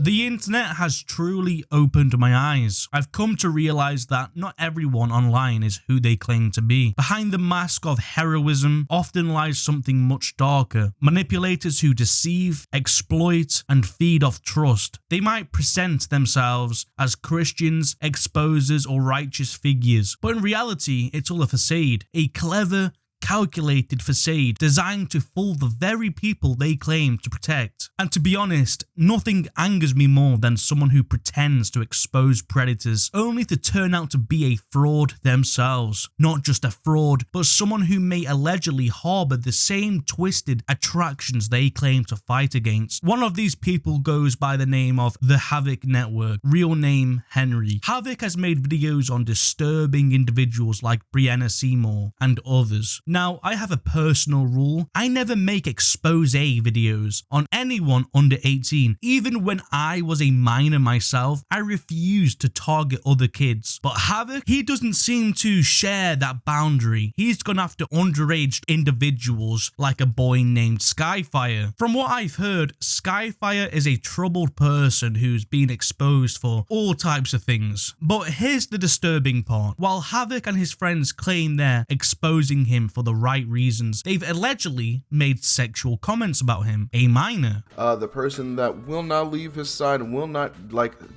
The internet has truly opened my eyes. I've come to realize that not everyone online is who they claim to be. Behind the mask of heroism often lies something much darker. Manipulators who deceive, exploit, and feed off trust. They might present themselves as Christians, exposers, or righteous figures, but in reality, it's all a facade. A clever, calculated facade designed to fool the very people they claim to protect. And to be honest, nothing angers me more than someone who pretends to expose predators only to turn out to be a fraud themselves. Not just a fraud, but someone who may allegedly harbor the same twisted attractions they claim to fight against. One of these people goes by the name of TheHavokNetwork, real name Henry. Havoc has made videos on disturbing individuals like Brianna Seymour and others. Now, I have a personal rule. I never make expose videos on anyone under 18. Even when I was a minor myself, I refused to target other kids. But Havoc, he doesn't seem to share that boundary. He's gone after underage individuals like a boy named Skyfire. From what I've heard, Skyfire is a troubled person who's been exposed for all types of things. But here's the disturbing part. While Havoc and his friends claim they're exposing him for the right reasons, they've allegedly made sexual comments about him, a minor. The person that will not leave his side and will not,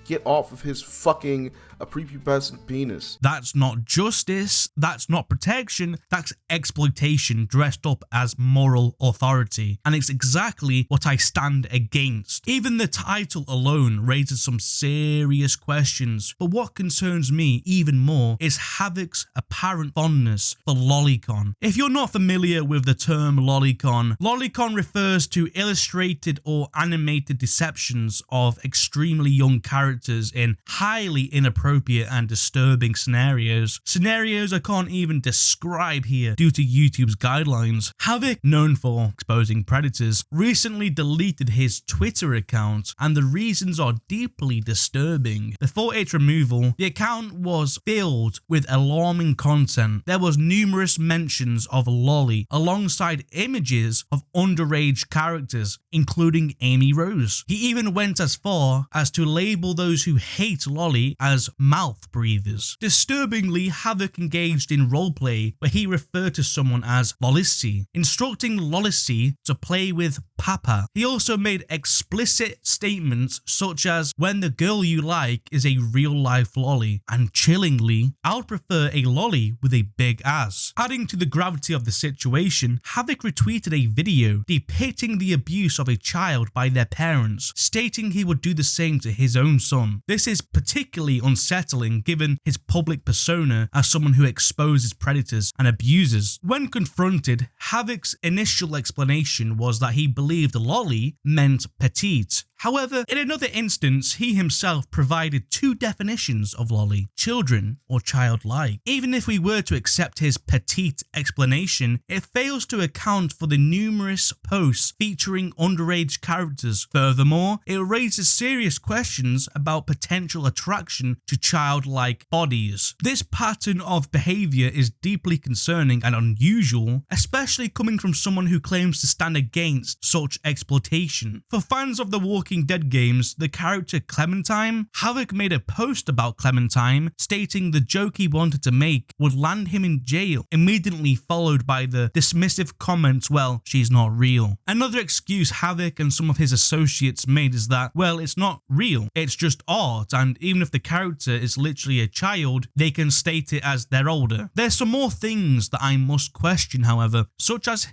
get off of his fucking prepubescent penis. That's not justice, that's not protection, that's exploitation dressed up as moral authority. And it's exactly what I stand against. Even the title alone raises some serious questions, but what concerns me even more is Havoc's apparent fondness for lolicon. If you're not familiar with the term lolicon, lolicon refers to illustrated or animated deceptions of extremely young characters in highly inappropriate and disturbing scenarios. Scenarios I can't even describe here due to YouTube's guidelines. Havoc, known for exposing predators, recently deleted his Twitter account, and the reasons are deeply disturbing. Before its removal, the account was filled with alarming content. There was numerous mentions of Lolic alongside images of underage characters, including Amy Rose. He even went as far as to label those who hate Lolic as mouth breathers. Disturbingly, Havoc engaged in roleplay where he referred to someone as Lolic, instructing Lolic to play with Papa. He also made explicit statements such as, when the girl you like is a real life lolly, and chillingly, I'll prefer a lolly with a big ass. Adding to the gravity of the situation, Havoc retweeted a video depicting the abuse of a child by their parents, stating he would do the same to his own son. This is particularly unsettling given his public persona as someone who exposes predators and abusers. When confronted, Havoc's initial explanation was that he believed lolly meant petite. However, in another instance, he himself provided two definitions of lolly: children or childlike. Even if we were to accept his petite explanation, it fails to account for the numerous posts featuring underage characters. Furthermore, it raises serious questions about potential attraction to childlike bodies. This pattern of behavior is deeply concerning and unusual, especially coming from someone who claims to stand against such exploitation. For fans of the Walking Dead games, the character Clementine, Havoc made a post about Clementine stating the joke he wanted to make would land him in jail, immediately followed by the dismissive comments, well, she's not real. Another excuse Havoc and some of his associates made is that, well, it's not real, it's just art, and even if the character is literally a child, they can state it as they're older. There's some more things that I must question, however, such as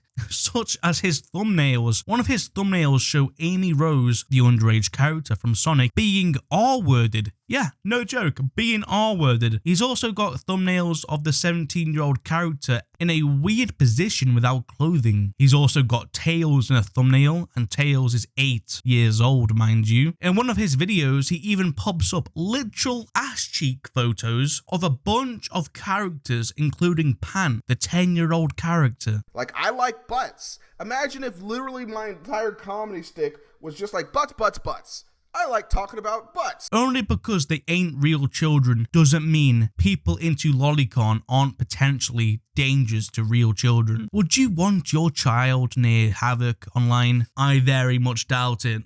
his thumbnails. One of his thumbnails show Amy Rose, the underage character from Sonic, being R-worded. Yeah, no joke, being R-worded. He's also got thumbnails of the 17-year-old character in a weird position without clothing. He's also got Tails in a thumbnail, and Tails is 8 years old, mind you. In one of his videos, he even pops up literal ass cheek photos of a bunch of characters, including Pan, the 10-year-old character. Like, I like butts. Imagine if literally my entire comedy stick was just like butts, butts, butts. I like talking about butts. Only because they ain't real children doesn't mean people into lolicon aren't potentially dangers to real children. Would you want your child near Havoc online? I very much doubt it.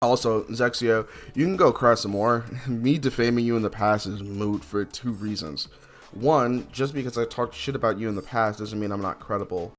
Also, Zexio, you can go cry some more. Me defaming you in the past is moot for 2 reasons. One, just because I talked shit about you in the past doesn't mean I'm not credible.